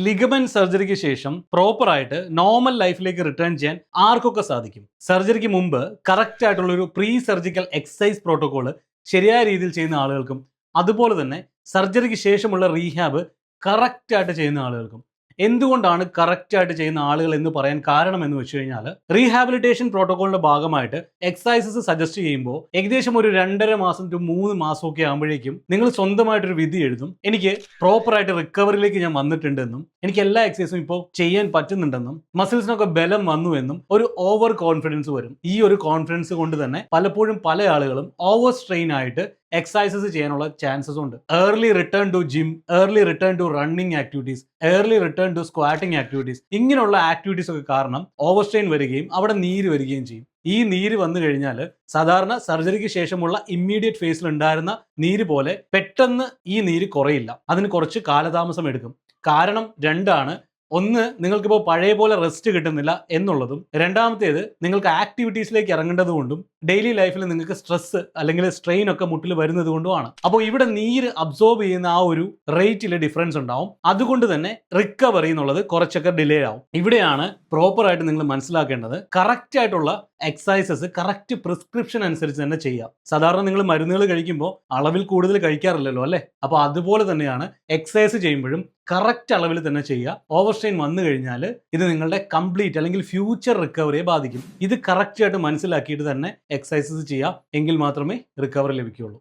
Ligament സർജറിക്ക് ശേഷം പ്രോപ്പറായിട്ട് നോർമൽ ലൈഫിലേക്ക് റിട്ടേൺ ചെയ്യാൻ ആർക്കൊക്കെ സാധിക്കും? സർജറിക്ക് മുമ്പ് കറക്റ്റ് ആയിട്ടുള്ള ഒരു പ്രീ സർജിക്കൽ എക്സസൈസ് പ്രോട്ടോകോൾ ശരിയായ രീതിയിൽ ചെയ്യുന്ന ആളുകൾക്കും അതുപോലെ തന്നെ സർജറിക്ക് ശേഷമുള്ള റീഹാബ് കറക്റ്റ് ആയിട്ട് ചെയ്യുന്ന ആളുകൾക്കും എന്തുകൊണ്ടാണ് കറക്റ്റ് ആയിട്ട് ചെയ്യുന്ന ആളുകൾ എന്ന് പറയാൻ കാരണം എന്ന് വെച്ച് കഴിഞ്ഞാൽ റീഹാബിലിറ്റേഷൻ പ്രോട്ടോകോളിന്റെ ഭാഗമായിട്ട് എക്സസൈസസ് സജസ്റ്റ് ചെയ്യുമ്പോൾ ഏകദേശം ഒരു 2.5 മാസം ടു 3 മാസമൊക്കെ ആകുമ്പോഴേക്കും നിങ്ങൾ സ്വന്തമായിട്ടൊരു വിധി എഴുതും. എനിക്ക് പ്രോപ്പറായിട്ട് റിക്കവറിയിലേക്ക് ഞാൻ വന്നിട്ടുണ്ടെന്നും എനിക്ക് എല്ലാ എക്സസൈസും ഇപ്പോൾ ചെയ്യാൻ പറ്റുന്നുണ്ടെന്നും മസിൽസിനൊക്കെ ബലം വന്നു എന്നും ഒരു ഓവർ കോൺഫിഡൻസ് വരും. ഈ ഒരു കോൺഫിഡൻസ് കൊണ്ട് തന്നെ പലപ്പോഴും പല ആളുകളും ഓവർ സ്ട്രെയിൻ ആയിട്ട് എക്സസൈസസ് ചെയ്യാനുള്ള ചാൻസസ് ഉണ്ട്. Early return to gym, early return to running activities, early return to squatting activities, ഇങ്ങനെയുള്ള ആക്ടിവിറ്റീസ് ഒക്കെ കാരണം ഓവർ സ്ട്രെയിൻ വരികയും അവിടെ നീര് വരികയും ചെയ്യും. ഈ നീര് വന്നു കഴിഞ്ഞാൽ സാധാരണ സർജറിക്ക് ശേഷമുള്ള ഇമ്മീഡിയറ്റ് ഫേസിൽ ഉണ്ടായിരുന്ന നീര് പോലെ പെട്ടെന്ന് ഈ നീര് കുറയില്ല. അതിന് കുറച്ച് കാലതാമസം എടുക്കും. കാരണം രണ്ടാണ്. ഒന്ന്, നിങ്ങൾക്കിപ്പോൾ പഴയ പോലെ റെസ്റ്റ് കിട്ടുന്നില്ല എന്നുള്ളതും, രണ്ടാമത്തേത് നിങ്ങൾക്ക് ആക്ടിവിറ്റീസിലേക്ക് ഇറങ്ങേണ്ടതുകൊണ്ടും ഡെയിലി ലൈഫിൽ നിങ്ങൾക്ക് സ്ട്രെസ് അല്ലെങ്കിൽ സ്ട്രെയിൻ ഒക്കെ മുട്ടിൽ വരുന്നത് കൊണ്ടുമാണ്. അപ്പോൾ ഇവിടെ നീര് അബ്സോർബ് ചെയ്യുന്ന ആ ഒരു റേറ്റിൽ ഡിഫറൻസ് ഉണ്ടാവും. അതുകൊണ്ട് തന്നെ റിക്കവറി എന്നുള്ളത് കുറച്ചൊക്കെ ഡിലേ ആവും. ഇവിടെയാണ് പ്രോപ്പറായിട്ട് നിങ്ങൾ മനസ്സിലാക്കേണ്ടത് കറക്റ്റ് ആയിട്ടുള്ള എക്സസൈസസ് കറക്റ്റ് പ്രിസ്ക്രിപ്ഷൻ അനുസരിച്ച് തന്നെ ചെയ്യാം. സാധാരണ നിങ്ങൾ മരുന്നുകൾ കഴിക്കുമ്പോൾ അളവിൽ കൂടുതൽ കഴിക്കാറില്ലല്ലോ അല്ലേ? അപ്പോൾ അതുപോലെ തന്നെയാണ് എക്സസൈസ് ചെയ്യുമ്പോഴും കറക്റ്റ് അളവിൽ തന്നെ ചെയ്യുക. ഓവർ സ്ട്രെയിൻ വന്നു കഴിഞ്ഞാൽ ഇത് നിങ്ങളുടെ കംപ്ലീറ്റ് അല്ലെങ്കിൽ ഫ്യൂച്ചർ റിക്കവറിയെ ബാധിക്കും. ഇത് കറക്റ്റ് ആയിട്ട് മനസ്സിലാക്കിയിട്ട് തന്നെ എക്സസൈസസ് ചെയ്യുക. എങ്കിൽ മാത്രമേ റിക്കവറി ലഭിക്കുകയുള്ളൂ.